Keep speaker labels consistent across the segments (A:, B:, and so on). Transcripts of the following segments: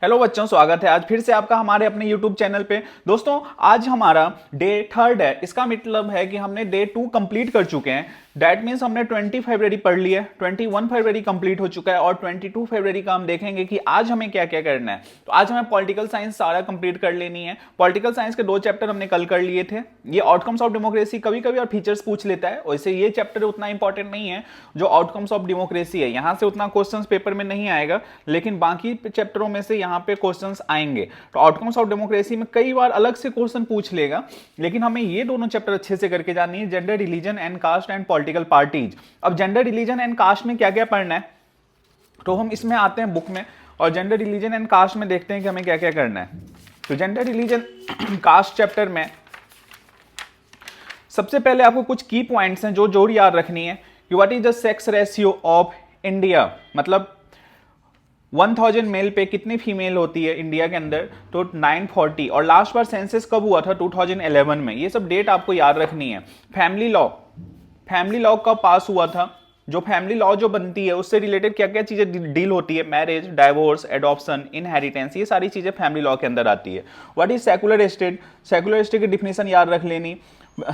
A: Hello बच्चों, स्वागत है आज फिर से आपका हमारे अपने YouTube चैनल पे। दोस्तों आज हमारा डे 3 है। इसका मतलब है कि हमने डे 2 कंप्लीट कर चुके हैं। दैट मीन्स हमने 20 फरवरी पढ़ ली है, 21 फरवरी कंप्लीट हो चुका है और 22 फरवरी का हम देखेंगे कि आज हमें क्या क्या करना है। तो आज हमें पॉलिटिकल साइंस सारा कंप्लीट कर लेनी है। पॉलिटिकल साइंस के 2 चैप्टर हमने कल कर लिए थे। ये आउटकम्स ऑफ डेमोक्रेसी कभी कभी और फीचर्स पूछ लेता है, वैसे ये चैप्टर उतना इंपॉर्टेंट नहीं है। जो आउटकम्स ऑफ डेमोक्रेसी है यहां से उतना क्वेश्चन पेपर में नहीं आएगा, लेकिन बाकी चैप्टरों में से यहाँ पे क्वेश्चंस आएंगे। तो आउटकम्स ऑफ डेमोक्रेसी में कई बार अलग से क्वेश्चन पूछ लेगा, लेकिन हमें ये दोनों चैप्टर अच्छे से करके जानी है, gender, religion and caste and political parties. अब जेंडर, रिलीजन एंड कास्ट में क्या क्या पढ़ना है, तो हम इसमें आते हैं बुक में और जेंडर, रिलीजन एंड कास्ट में देखते हैं कि हमें क्या क्या करना है। तो जेंडर, रिलीजन, कास्ट चैप्टर में सबसे पहले आपको कुछ की पॉइंट्स हैं जो जोड़ याद रखनी है कि what is the sex ratio of India, मतलब 1000 मेल पे कितनी फीमेल होती है इंडिया के अंदर, तो 940। और लास्ट बार सेंसस कब हुआ था, 2011 में। ये सब डेट आपको याद रखनी है। फैमिली लॉ कब पास हुआ था, जो फैमिली लॉ जो बनती है उससे रिलेटेड क्या क्या चीजें डील होती है, मैरिज, डाइवोर्स, एडॉप्शन, इनहेरिटेंस, ये सारी चीजें फैमिली लॉ के अंदर आती है। What is secular state, secular state की डिफिनेशन याद रख लेनी।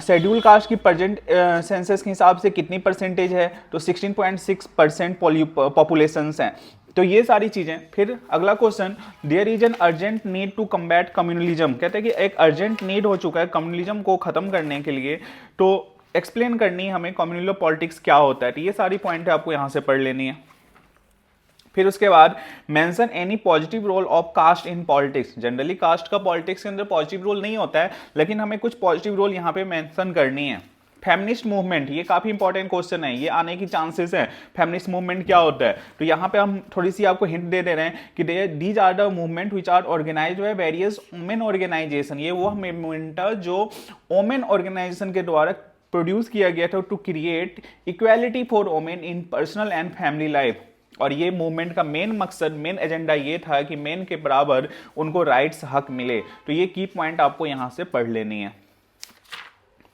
A: शेड्यूल कास्ट की प्रेजेंट सेंसस के हिसाब से कितनी परसेंटेज है, तो 16.6% पॉपुलेशन है। तो ये सारी चीजें। फिर अगला question, there is an urgent need to combat communalism, कहते हैं कि एक अर्जेंट नीड हो चुका है कम्युनलिज्म को खत्म करने के लिए, तो एक्सप्लेन करनी है हमें कम्युनल पॉलिटिक्स क्या होता है। तो ये सारी पॉइंट आपको यहां से पढ़ लेनी है। फिर उसके बाद mention any positive role of caste in politics. Generally caste का पॉलिटिक्स के अंदर पॉजिटिव रोल नहीं होता है, लेकिन हमें कुछ पॉजिटिव रोल यहाँ पे मेंशन करनी है। फेमिनिस्ट मूवमेंट, ये काफी इंपॉर्टेंट क्वेश्चन है, ये आने की चांसेस है। फेमिनिस्ट मूवमेंट क्या होता है, तो यहाँ पे हम थोड़ी सी आपको हिंट दे रहे हैं कि these are the movement which are organised by various women organisation. ये वो मूवमेंट है जो वुमेन ऑर्गेनाइजेशन के द्वारा प्रोड्यूस किया गया था to create equality for women in personal and family life. और ये मूवमेंट का मेन मकसद, मेन एजेंडा ये था कि मेन के बराबर उनको राइट्स, हक मिले। तो ये की पॉइंट आपको यहां से पढ़ लेनी है।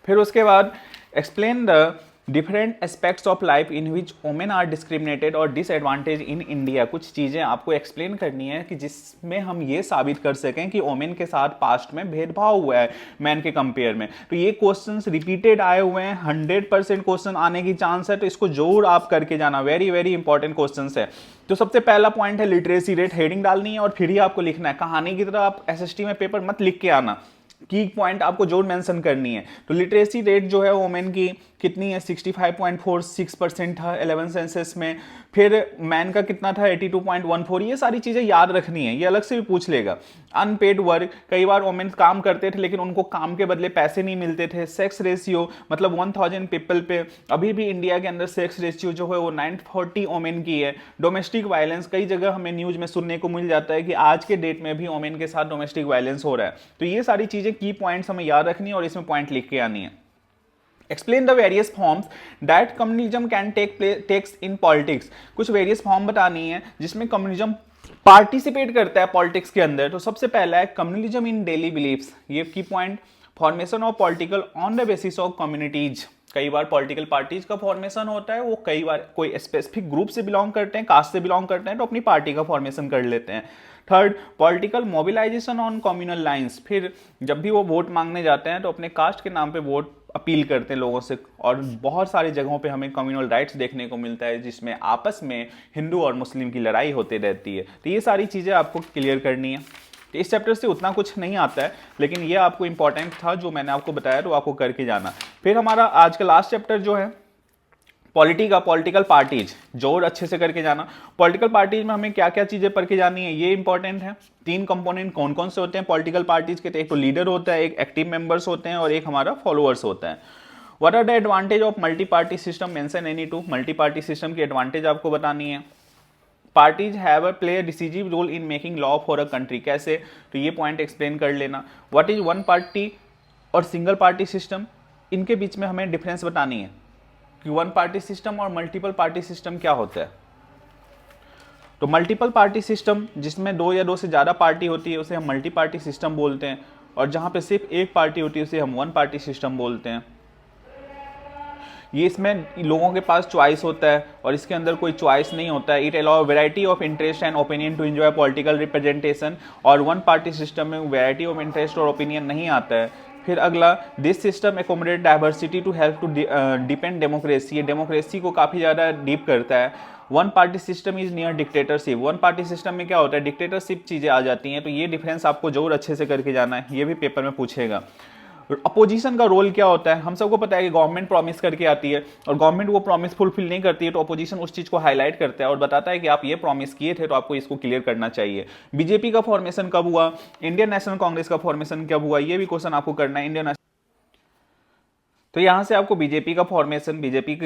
A: फिर उसके बाद explain the different aspects of life in which women are discriminated और डिसएडवांटेज इन इंडिया। कुछ चीज़ें आपको एक्सप्लेन करनी है कि जिसमें हम ये साबित कर सकें कि वुमेन के साथ पास्ट में भेदभाव हुआ है मैन के कंपेयर में। तो ये क्वेश्चंस रिपीटेड आए हुए हैं, 100% क्वेश्चन आने की चांस है, तो इसको जरूर आप करके जाना। वेरी वेरी इंपॉर्टेंट क्वेश्चन है। तो सबसे पहला पॉइंट है लिटरेसी रेट, हेडिंग डालनी है और फिर ही आपको लिखना है। कहानी की तरह आप एसएसटी में पेपर मत लिख के आना, की पॉइंट आपको जोर मेंशन करनी है। तो लिटरेसी रेट जो है वुमेन की कितनी है, 65.46% था 11 सेंसस में। फिर मैन का कितना था, 82.14। ये सारी चीजें याद रखनी है, ये अलग से भी पूछ लेगा। अनपेड वर्क, कई बार वुमेन काम करते थे लेकिन उनको काम के बदले पैसे नहीं मिलते थे। सेक्स रेशियो, मतलब 1000 पीपल पे अभी भी इंडिया के अंदर सेक्स रेशियो जो है वो 940 वुमेन की है। डोमेस्टिक वायलेंस, कई जगह हमें न्यूज में सुनने को मिल जाता है कि आज के डेट में भी वुमेन के साथ डोमेस्टिक वायलेंस हो रहा है। तो ये सारी चीजें की पॉइंट्स हमें याद रखनी है और इसमें पॉइंट लिख के आनी है। Explain the various forms that communism can takes in politics. कुछ वेरियस फॉर्म बतानी है जिसमें कम्युनिज्म पार्टिसिपेट करता है पॉलिटिक्स के अंदर। तो सबसे पहला है कम्युनिज्म इन डेली बिलीफ्स, ये की point. Formation of political on the basis of communities, कई बार पॉलिटिकल पार्टीज का फॉर्मेशन होता है, वो कई बार कोई स्पेसिफिक ग्रुप से बिलोंग करते हैं, कास्ट से बिलोंग करते हैं, तो अपनी पार्टी का फॉर्मेशन कर लेते हैं। Third, political mobilisation on communal lines, फिर जब भी वो वोट मांगने जाते हैं तो अपने कास्ट के नाम पे वोट अपील करते हैं लोगों से। और बहुत सारी जगहों पे हमें कम्युनल राइट्स देखने को मिलता है जिसमें आपस में हिंदू और मुस्लिम की लड़ाई होती रहती है। तो ये सारी चीज़ें आपको क्लियर करनी है। तो इस चैप्टर से उतना कुछ नहीं आता है, लेकिन ये आपको इंपॉर्टेंट था जो मैंने आपको बताया, तो आपको करके जाना। फिर हमारा आज का लास्ट चैप्टर जो है पॉलिटिकल पार्टीज, जोर अच्छे से करके जाना। पॉलिटिकल पार्टीज में हमें क्या क्या चीजें पढ़ के जानी है, ये इंपॉर्टेंट है। 3 कंपोनेंट कौन कौन से होते हैं पॉलिटिकल पार्टीज के, एक तो लीडर होता है, एक एक्टिव मेंबर्स होते हैं और एक हमारा फॉलोअर्स होता है। What are the advantage of multi party system, mention any two. Multi party system की एडवांटेज आपको बतानी है। Parties have play decisive role in making law for a country, कैसे, तो ये पॉइंट एक्सप्लेन कर लेना। व्हाट इज वन पार्टी और सिंगल पार्टी सिस्टम, इनके बीच में हमें डिफरेंस बतानी है कि वन पार्टी सिस्टम और मल्टीपल पार्टी सिस्टम क्या होता है। तो मल्टीपल पार्टी सिस्टम जिसमें 2 या 2 से ज़्यादा पार्टी होती है उसे हम मल्टी पार्टी सिस्टम बोलते हैं, और जहाँ पे सिर्फ एक पार्टी होती है उसे हम वन पार्टी सिस्टम बोलते हैं। ये इसमें लोगों के पास चॉइस होता है और इसके अंदर कोई चॉइस नहीं होता है। It allow variety of interest and opinion to enjoy political representation, और वन पार्टी सिस्टम में वेराइटी ऑफ इंटरेस्ट और ओपिनियन नहीं आता है। फिर अगला, this system accommodate diversity to help to depend democracy, ये डेमोक्रेसी को काफ़ी ज़्यादा डीप करता है। One party system is near dictatorship, one party system में क्या होता है, डिक्टेटरशिप चीज़ें आ जाती हैं। तो ये डिफरेंस आपको जरूर अच्छे से करके जाना है, ये भी पेपर में पूछेगा। अपोजिशन का रोल क्या होता है, हम सबको पता है कि गवर्नमेंट प्रॉमिस करके आती है और गवर्नमेंट वो प्रॉमिस फुलफिल नहीं करती है, तो अपोजिशन उस चीज़ को हाईलाइट करता है और बताता है कि आप ये प्रॉमिस किए थे तो आपको इसको क्लियर करना चाहिए। बीजेपी का फॉर्मेशन कब हुआ, इंडियन नेशनल कांग्रेस का फॉर्मेशन कब हुआ, ये भी क्वेश्चन आपको करना है। इंडियन, तो यहां से आपको बीजेपी की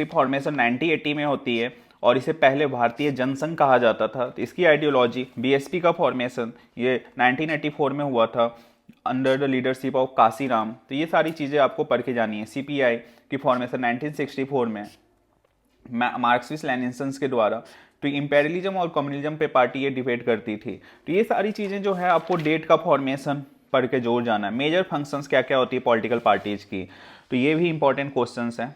A: फॉर्मेशन 1980 में होती है और इसे पहले भारतीय जनसंघ कहा जाता था। तो इसकी आइडियोलॉजी, बीएसपी का फॉर्मेशन ये 1984 में हुआ था under the leadership of Kashiram. तो ये सारी चीज़ें आपको पढ़ के जानी है। सीपीआई की फॉर्मेशन 1964 में मार्क्सिस्ट लेनिन्स के द्वारा। तो इंपेरियलिज्म और कम्युनिज्म पे पार्टी ये डिबेट करती थी। तो ये सारी चीज़ें जो है आपको डेट का फॉर्मेशन पढ़ के जोड़ जाना है। मेजर फंक्शंस क्या क्या होती है पॉलिटिकल पार्टीज की, तो ये भी इंपॉर्टेंट क्वेश्चंस हैं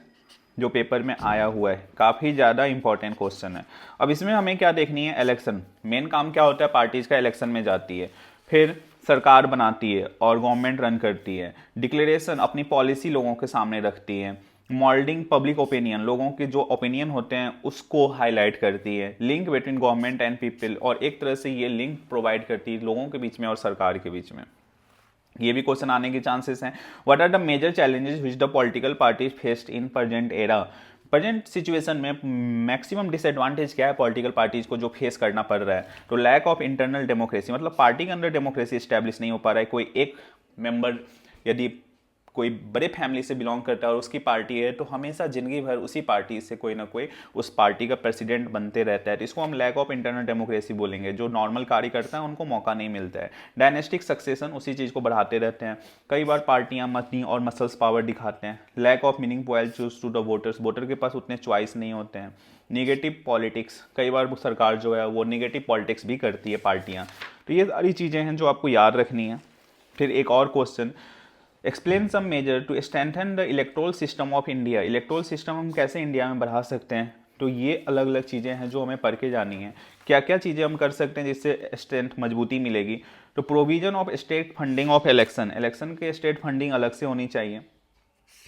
A: जो पेपर में आया हुआ है, काफ़ी ज़्यादा इंपॉर्टेंट क्वेश्चन है। अब इसमें हमें क्या देखनी है, इलेक्शन। मेन काम क्या होता है, पार्टीज का इलेक्शन में जाती है, फिर सरकार बनाती है और गवर्नमेंट रन करती है। डिक्लेरेशन, अपनी पॉलिसी लोगों के सामने रखती है। मॉल्डिंग पब्लिक ओपिनियन, लोगों के जो ओपिनियन होते हैं उसको हाईलाइट करती है। Link between government and people, और एक तरह से ये लिंक प्रोवाइड करती है लोगों के बीच में और सरकार के बीच में। ये भी क्वेश्चन आने के चांसेस हैं। What are the major challenges which the political parties faced in present era, present situation में मैक्सिमम डिसएडवांटेज क्या है पॉलिटिकल पार्टीज को जो फेस करना पड़ रहा है। तो लैक ऑफ इंटरनल डेमोक्रेसी, मतलब पार्टी के अंदर डेमोक्रेसी स्टैब्लिश नहीं हो पा रहा है। कोई एक मेंबर यदि कोई बड़े फैमिली से बिलोंग करता है और उसकी पार्टी है, तो हमेशा जिंदगी भर उसी पार्टी से कोई ना कोई उस पार्टी का प्रेसिडेंट बनते रहता है। तो इसको हम लैक ऑफ इंटरनल डेमोक्रेसी बोलेंगे। जो नॉर्मल कार्यकर्ता है उनको मौका नहीं मिलता है। डायनेस्टिक सक्सेशन, उसी चीज़ को बढ़ाते रहते हैं। कई बार पार्टियां मनी और मसल्स पावर दिखाते हैं। Lack of meaning point choose to the voters, voter के पास उतने चॉइस नहीं होते हैं। निगेटिव पॉलिटिक्स, कई बार वो सरकार जो है वो निगेटिव पॉलिटिक्स भी करती है पार्टियाँ। तो ये सारी चीज़ें हैं जो आपको याद रखनी है। फिर एक और question, explain some major to strengthen the electoral system of India, electoral system हम कैसे इंडिया में बढ़ा सकते हैं। तो ये अलग अलग चीज़ें हैं जो हमें पढ़ के जानी है, क्या क्या चीज़ें हम कर सकते हैं जिससे स्ट्रेंथ मजबूती मिलेगी। तो provision of state funding of election, election के स्टेट फंडिंग अलग से होनी चाहिए।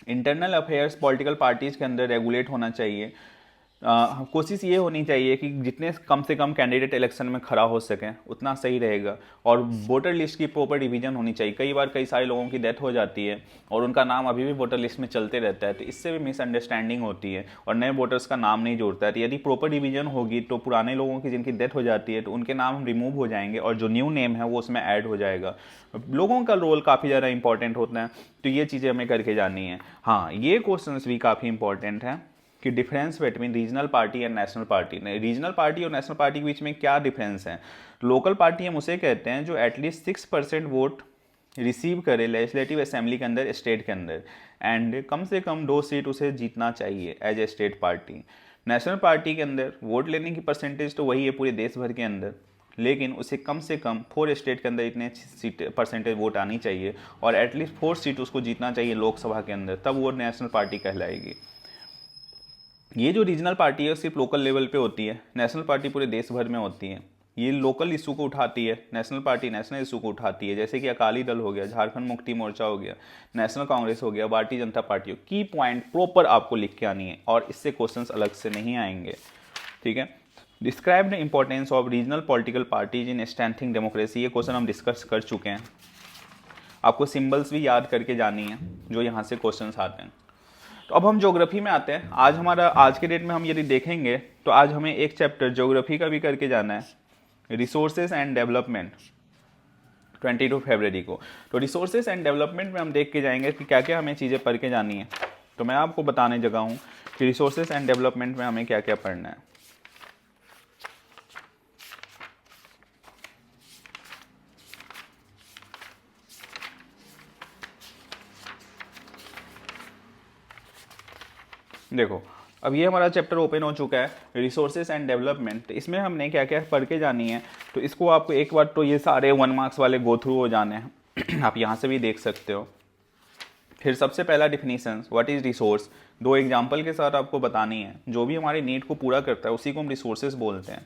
A: इंटरनल अफेयर्स पॉलिटिकल पार्टीज के अंदर रेगुलेट होना चाहिए। कोशिश ये होनी चाहिए कि जितने कम से कम कैंडिडेट इलेक्शन में खड़ा हो सकें उतना सही रहेगा। और वोटर लिस्ट की प्रॉपर डिवीजन होनी चाहिए। कई बार कई सारे लोगों की डेथ हो जाती है और उनका नाम अभी भी वोटर लिस्ट में चलते रहता है, तो इससे भी मिसअंडरस्टैंडिंग होती है और नए वोटर्स का नाम नहीं जोड़ता है। तो यदि प्रॉपर डिवीजन होगी तो पुराने लोगों की जिनकी डेथ हो जाती है तो उनके नाम रिमूव हो जाएंगे और जो न्यू नेम है वो उसमें ऐड हो जाएगा। लोगों का रोल काफ़ी ज़्यादा इंपॉर्टेंट होता है, तो ये चीज़ें हमें करके जाननी है। हाँ, ये क्वेश्चन भी काफ़ी इंपॉर्टेंट है कि difference between regional party and national party. Regional party और नेशनल पार्टी के बीच में क्या डिफरेंस है। लोकल पार्टी हम उसे कहते हैं जो एटलीस्ट 6% वोट रिसीव करे लेजिस्लेटिव असेंबली के अंदर, स्टेट के अंदर, एंड कम से कम 2 सीट उसे जीतना चाहिए as a state party. National party के अंदर वोट लेने की परसेंटेज तो वही है पूरे देश भर के अंदर, लेकिन उसे कम से कम 4 स्टेट के अंदर इतने सीट परसेंटेज वोट आनी चाहिए और एटलीस्ट 4 सीट उसको जीतना चाहिए लोकसभा के अंदर, तब वो नेशनल पार्टी कहलाएगी। ये जो रीजनल पार्टी है सिर्फ लोकल लेवल पे होती है, नेशनल पार्टी पूरे देश भर में होती है। ये लोकल इशू को उठाती है, नेशनल पार्टी नेशनल इशू को उठाती है। जैसे कि अकाली दल हो गया, झारखंड मुक्ति मोर्चा हो गया, नेशनल कांग्रेस हो गया, भारतीय जनता पार्टी हो। की पॉइंट प्रॉपर आपको लिख के आनी है और इससे क्वेश्चंस अलग से नहीं आएंगे, ठीक है। Describe the importance of regional political parties in strengthening democracy, ये क्वेश्चन हम डिस्कस कर चुके हैं। आपको सिंबल्स भी याद करके जानी है जो यहाँ से क्वेश्चन आते हैं। तो अब हम ज्योग्राफी में आते हैं। आज के डेट में हम यदि देखेंगे तो आज हमें एक चैप्टर ज्योग्राफी का भी करके जाना है, रिसोर्सेज एंड डेवलपमेंट, 22 फरवरी को। तो रिसोर्सेज एंड डेवलपमेंट में हम देख के जाएंगे कि क्या क्या हमें चीज़ें पढ़ के जानी है। तो मैं आपको बताने जगह हूँ कि रिसोर्सेज एंड डेवलपमेंट में हमें क्या क्या पढ़ना है। देखो, अब ये हमारा चैप्टर ओपन हो चुका है, रिसोर्सेज एंड डेवलपमेंट। इसमें हमने क्या क्या पढ़ के जानी है, तो इसको आपको एक बार तो ये सारे 1 मार्क्स वाले गो थ्रू हो जाने हैं। आप यहाँ से भी देख सकते हो। फिर सबसे पहला definition what is resource, 2 example के साथ आपको बतानी है। जो भी हमारी नीड को पूरा करता है उसी को हम रिसोर्सेज बोलते हैं।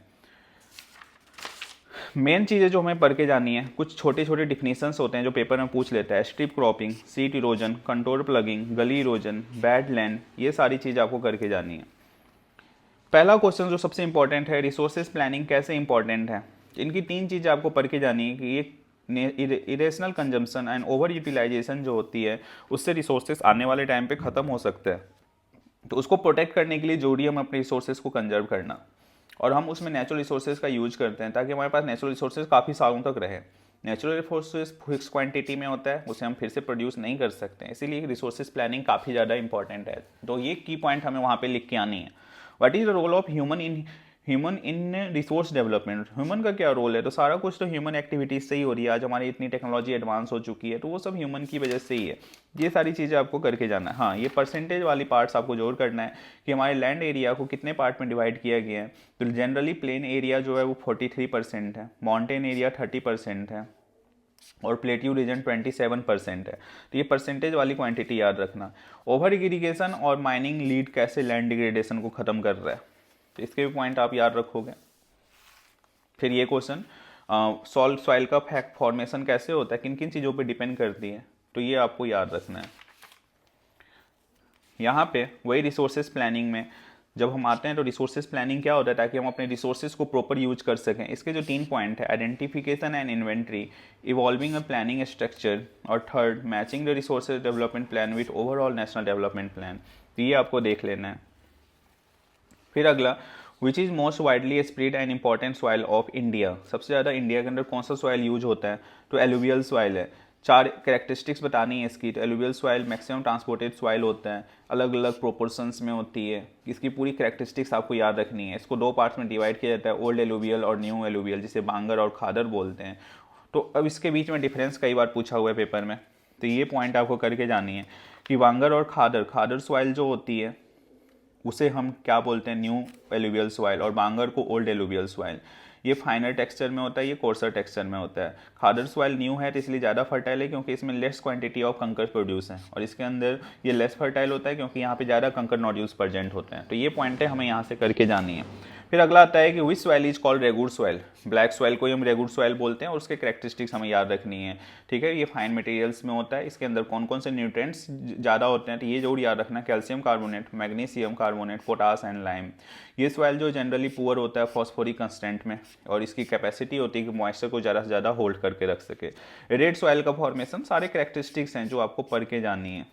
A: मेन चीज़ें जो हमें पढ़ के जानी है, कुछ छोटे छोटे डिफिनीशंस होते हैं जो पेपर में पूछ लेता है। Strip cropping, seat erosion, contour plugging, गली इरोजन, बैड लैंड, ये सारी चीज़ आपको करके जानी है। पहला क्वेश्चन जो सबसे इंपॉर्टेंट है, रिसोर्सेज प्लानिंग कैसे इंपॉर्टेंट है। इनकी 3 चीज़ें आपको पढ़ के जानी है कि ये irrational consumption and over utilisation जो होती है उससे रिसोर्सेज आने वाले टाइम पे ख़त्म हो सकते हैं। तो उसको प्रोटेक्ट करने के लिए जरूरी है हम अपने रिसोर्सेज को कंजर्व करना, और हम उसमें नेचुरल रिसोर्सेज का यूज करते हैं ताकि हमारे पास नेचुरल रिसोर्सेज काफ़ी सालों तक रहे। नेचुरल रिसोर्सेज फिक्स क्वांटिटी में होता है, उसे हम फिर से प्रोड्यूस नहीं कर सकते, इसीलिए रिसोर्सेज प्लानिंग काफ़ी ज़्यादा इंपॉर्टेंट है। तो ये की पॉइंट हमें वहाँ पे लिख के आनी है। What is the role of human in resource development, human का क्या रोल है। तो सारा कुछ तो ह्यूमन एक्टिविटीज से ही हो रही है। आज हमारी इतनी टेक्नोलॉजी एडवांस हो चुकी है तो वो सब ह्यूमन की वजह से ही है। ये सारी चीज़ें आपको करके जाना है। हाँ, ये परसेंटेज वाली पार्ट्स आपको जोर करना है कि हमारे लैंड एरिया को कितने पार्ट में डिवाइड किया गया है। तो जनरली प्लेन एरिया जो है वो 43% है, माउंटेन एरिया 30% है और प्लेट्यू रीजन 27% है। तो ये परसेंटेज वाली क्वांटिटी याद रखना। ओवर इरिगेशन और माइनिंग लीड कैसे लैंड डिग्रेडेशन को ख़त्म कर रहा है, तो इसके भी पॉइंट आप याद रखोगे। फिर ये क्वेश्चन सॉल्ट सॉइल का फॉर्मेशन कैसे होता है, किन किन चीज़ों पे डिपेंड करती है, तो ये आपको याद रखना है। यहाँ पे वही रिसोर्सेज प्लानिंग में जब हम आते हैं तो रिसोर्सेज प्लानिंग क्या होता है, ताकि हम अपने रिसोर्सेज को प्रॉपर यूज कर सकें। इसके जो 3 पॉइंट है, identification and inventory, involving a planning structure, और third matching the resources development plan with overall national development plan, तो ये आपको देख लेना है। फिर अगला, which is most widely spread and important soil of India, सबसे ज़्यादा इंडिया के अंदर कौन सा सॉइल यूज होता है, तो एलुवियल सॉइल है। 4 कैरेक्टरिस्टिक्स बतानी है इसकी। तो alluvial soil maximum transported soil होता है, अलग अलग प्रोपोर्शंस में होती है। इसकी पूरी कैरेक्टरिस्टिक्स आपको याद रखनी है। इसको 2 पार्ट्स में डिवाइड किया जाता है, ओल्ड एलुवियल और न्यू एलुवियल, जिसे बांगर और खादर बोलते हैं। तो अब इसके बीच में डिफरेंस कई बार पूछा हुआ है पेपर में, तो ये पॉइंट आपको करके जानी है कि बांगर और खादर सॉइल जो होती है उसे हम क्या बोलते हैं, न्यू एलुवियल सॉइल, और बांगर को ओल्ड एलुवियल सॉइल। ये फाइनर टेक्सचर में होता है, ये कोर्सर टेक्सचर में होता है। खादर सॉइल न्यू है तो इसलिए ज़्यादा फर्टाइल है क्योंकि इसमें लेस क्वांटिटी ऑफ कंकर प्रोड्यूस है, और इसके अंदर ये लेस फर्टाइल होता है क्योंकि यहाँ पे ज़्यादा कंकर नोड्यूल्स प्रेजेंट होते हैं। तो ये पॉइंट है हमें यहाँ से करके जानी है। फिर अगला आता है कि विच soil is called regur soil, black soil को हम रेगुर सॉइल बोलते हैं और उसके कैरेक्टरिस्टिक्स हमें याद रखनी है। ठीक है, ये फाइन मटेरियल्स में होता है, इसके अंदर कौन कौन से न्यूट्रिएंट्स ज़्यादा होते हैं, तो ये जरूर याद रखना, calcium carbonate, magnesium carbonate, potash and lime. ये सॉइल जो जनरली पुअर होता है फॉस्फोरिक कंस्टेंट में, और इसकी कैपेसिटी होती है कि मॉइस्चर को ज़्यादा से ज़्यादा होल्ड करके रख सके। रेड सॉइल का फॉर्मेशन, सारे कैरेक्टरिस्टिक्स हैं जो आपको पढ़ के जाननी है।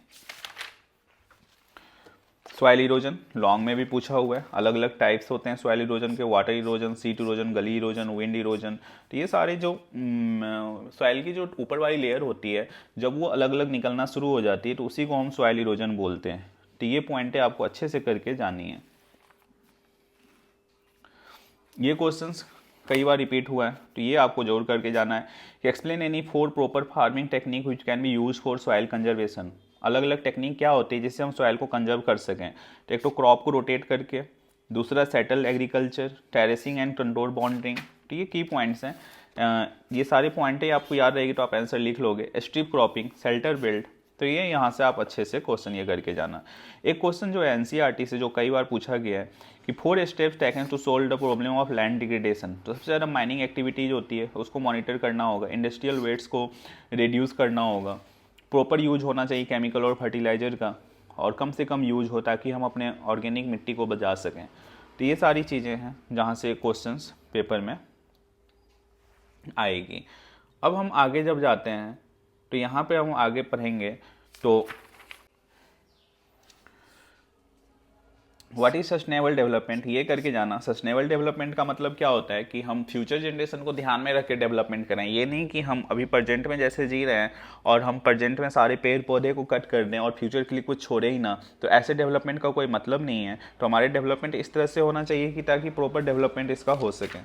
A: सॉइल इरोजन लॉन्ग में भी पूछा हुआ है, अलग अलग टाइप्स होते हैं सॉइल इरोजन के, वाटर इरोजन, सीट इरोजन, गली इरोजन, विंड इरोजन। तो ये सारे जो सॉइल की जो ऊपर वाली लेयर होती है जब वो अलग अलग निकलना शुरू हो जाती है तो उसी को हम सॉइल इरोजन बोलते हैं। तो ये पॉइंटें आपको अच्छे से करके जानी है। ये क्वेश्चंस कई बार रिपीट हुआ है तो ये आपको जोड़ करके जाना है कि explain any 4 proper farming technique which can be use for soil conservation. अलग अलग टेक्निक क्या होती है जिससे हम सॉइल को कंजर्व कर सकें। तो एक तो क्रॉप को रोटेट करके, दूसरा settle agriculture, terracing and control bounding. तो ये की पॉइंट्स हैं। ये सारे पॉइंटें आपको याद रहेगी तो आप आंसर लिख लोगे। स्ट्रिप क्रॉपिंग, शेल्टर बिल्ड, तो ये यहाँ से आप अच्छे से क्वेश्चन ये करके जाना। एक क्वेश्चन जो है एनसीईआरटी से जो कई बार पूछा गया है कि 4 steps taken to solve the problem of land degradation. तो सबसे ज़्यादा माइनिंग एक्टिविटीज होती है उसको मॉनिटर करना होगा, इंडस्ट्रियल वेट्स को रिड्यूस करना होगा, प्रॉपर यूज होना चाहिए केमिकल और फर्टिलाइजर का, और कम से कम यूज हो ताकि हम अपने ऑर्गेनिक मिट्टी को बचा सकें। तो ये सारी चीज़ें हैं जहाँ से क्वेश्चंस पेपर में आएगी। अब हम आगे जब जाते हैं तो यहाँ पे हम आगे पढ़ेंगे तो व्हाट इज सस्टेनेबल डेवलपमेंट, ये करके जाना। सस्टेनेबल डेवलपमेंट का मतलब क्या होता है कि हम फ्यूचर जनरेशन को ध्यान में रख के डेवलपमेंट करें। ये नहीं कि हम अभी प्रेजेंट में जैसे जी रहे हैं और हम प्रेजेंट में सारे पेड़ पौधे को कट कर दें और फ्यूचर के लिए कुछ छोड़े ही ना, तो ऐसे डेवलपमेंट का कोई मतलब नहीं है। तो हमारे डेवलपमेंट इस तरह से होना चाहिए कि ताकि प्रॉपर डेवलपमेंट इसका हो सके।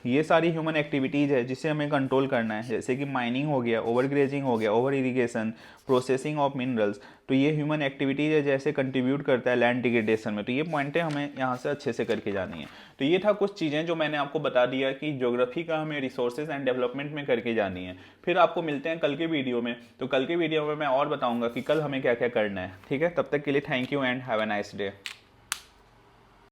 A: ये सारी ह्यूमन एक्टिविटीज़ है जिसे हमें कंट्रोल करना है, जैसे कि माइनिंग हो गया, ओवर ग्रेजिंग हो गया, over irrigation, processing of minerals. तो ये ह्यूमन एक्टिविटीज़ है जैसे कंट्रीब्यूट करता है लैंड डिग्रेडेशन में। तो ये पॉइंटें हमें यहाँ से अच्छे से करके जानी है। तो ये था कुछ चीज़ें जो मैंने आपको बता दिया कि ज्योग्राफी का हमें रिसोर्सेज एंड डेवलपमेंट में करके जानी है। फिर आपको मिलते हैं कल के वीडियो में। तो कल के वीडियो में मैं और बताऊँगा कि कल हमें क्या क्या करना है। ठीक है, तब तक के लिए thank you and have a nice day.